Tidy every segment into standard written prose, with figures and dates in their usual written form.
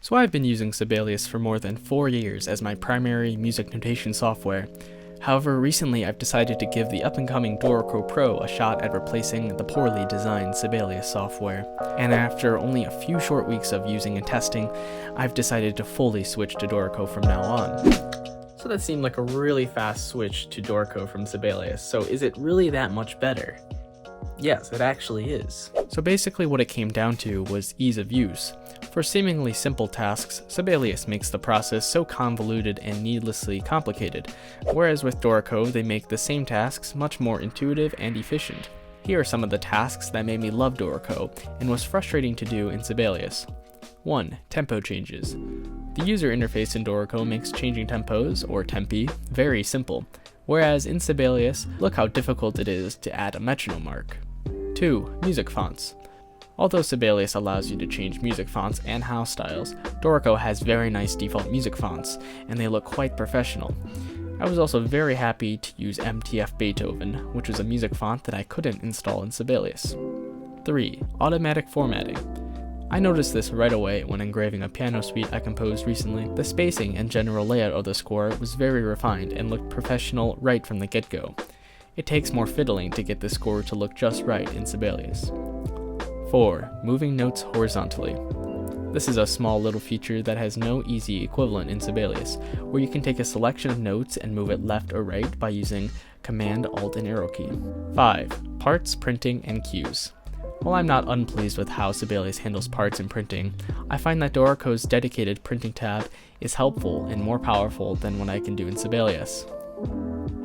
So I've been using Sibelius for more than 4 years as my primary music notation software. However, recently I've decided to give the up-and-coming Dorico Pro a shot at replacing the poorly designed Sibelius software. And after only a few short weeks of using and testing, I've decided to fully switch to Dorico from now on. So that seemed like a really fast switch to Dorico from Sibelius, so is it really that much better? Yes, it actually is. So basically what it came down to was ease of use. For seemingly simple tasks, Sibelius makes the process so convoluted and needlessly complicated, whereas with Dorico they make the same tasks much more intuitive and efficient. Here are some of the tasks that made me love Dorico and was frustrating to do in Sibelius. 1. Tempo changes. The user interface in Dorico makes changing tempos, or tempi, very simple, whereas in Sibelius, look how difficult it is to add a metronome mark. 2. Music fonts. Although Sibelius allows you to change music fonts and house styles, Dorico has very nice default music fonts, and they look quite professional. I was also very happy to use MTF Beethoven, which was a music font that I couldn't install in Sibelius. 3. Automatic formatting. I noticed this right away when engraving a piano suite I composed recently. The spacing and general layout of the score was very refined and looked professional right from the get-go. It takes more fiddling to get the score to look just right in Sibelius. 4. Moving notes horizontally. This is a small little feature that has no easy equivalent in Sibelius, where you can take a selection of notes and move it left or right by using Command, Alt, and Arrow key. 5. Parts, printing, and cues. While I'm not unpleased with how Sibelius handles parts and printing, I find that Dorico's dedicated printing tab is helpful and more powerful than what I can do in Sibelius.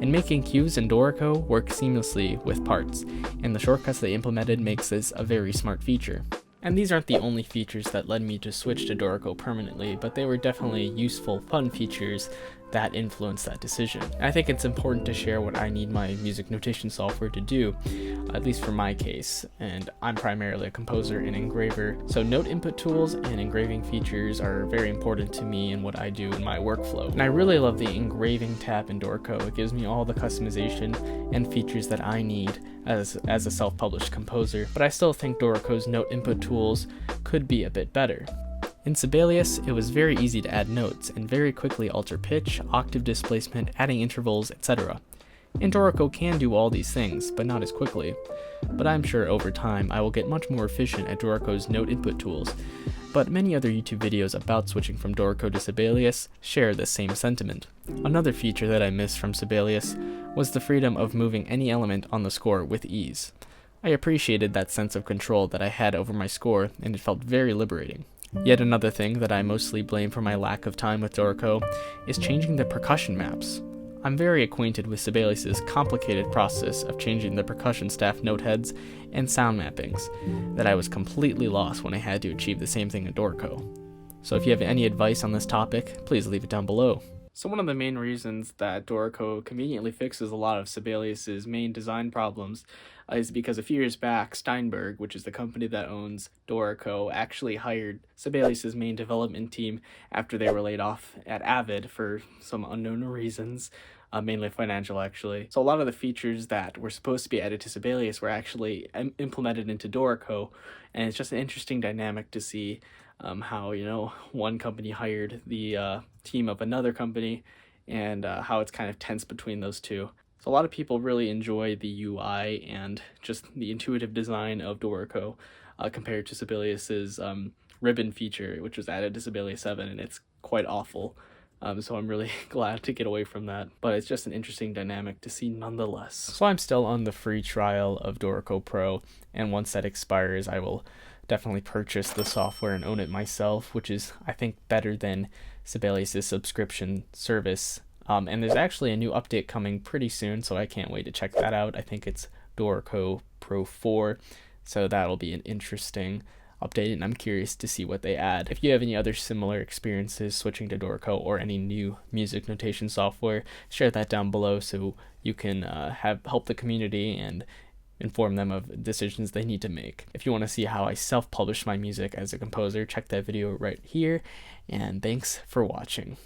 And making cues in Dorico work seamlessly with parts, and the shortcuts they implemented makes this a very smart feature. And these aren't the only features that led me to switch to Dorico permanently, but they were definitely useful, fun features that influenced that decision. I think it's important to share what I need my music notation software to do, at least for my case, and I'm primarily a composer and engraver, so note input tools and engraving features are very important to me and what I do in my workflow. And I really love the engraving tab in Dorico. It gives me all the customization and features that I need as a self-published composer, but I still think Dorico's note input tools could be a bit better. In Sibelius, it was very easy to add notes and very quickly alter pitch, octave displacement, adding intervals, etc. And Dorico can do all these things, but not as quickly. But I'm sure over time I will get much more efficient at Dorico's note input tools, but many other YouTube videos about switching from Dorico to Sibelius share the same sentiment. Another feature that I missed from Sibelius was the freedom of moving any element on the score with ease. I appreciated that sense of control that I had over my score, and it felt very liberating. Yet another thing that I mostly blame for my lack of time with Dorico is changing the percussion maps. I'm very acquainted with Sibelius's complicated process of changing the percussion staff note heads and sound mappings that I was completely lost when I had to achieve the same thing in Dorico. So if you have any advice on this topic, please leave it down below. So one of the main reasons that Dorico conveniently fixes a lot of Sibelius's main design problems is because a few years back, Steinberg, which is the company that owns Dorico, actually hired Sibelius's main development team after they were laid off at Avid for some unknown reasons, mainly financial actually. So a lot of the features that were supposed to be added to Sibelius were actually implemented into Dorico, and it's just an interesting dynamic to see how, one company hired the team of another company, and how it's kind of tense between those two. So a lot of people really enjoy the UI and just the intuitive design of Dorico compared to Sibelius's ribbon feature, which was added to Sibelius 7, and it's quite awful. So I'm really glad to get away from that, but it's just an interesting dynamic to see nonetheless. So I'm still on the free trial of Dorico Pro, and once that expires, I will definitely purchase the software and own it myself, which is, I think, better than Sibelius's subscription service. And there's actually a new update coming pretty soon, so I can't wait to check that out. I think it's Dorico Pro 4, so that'll be an interesting update, and I'm curious to see what they add. If you have any other similar experiences switching to Dorico or any new music notation software, share that down below so you can help the community and inform them of decisions they need to make. If you want to see how I self-publish my music as a composer, check that video right here, and thanks for watching.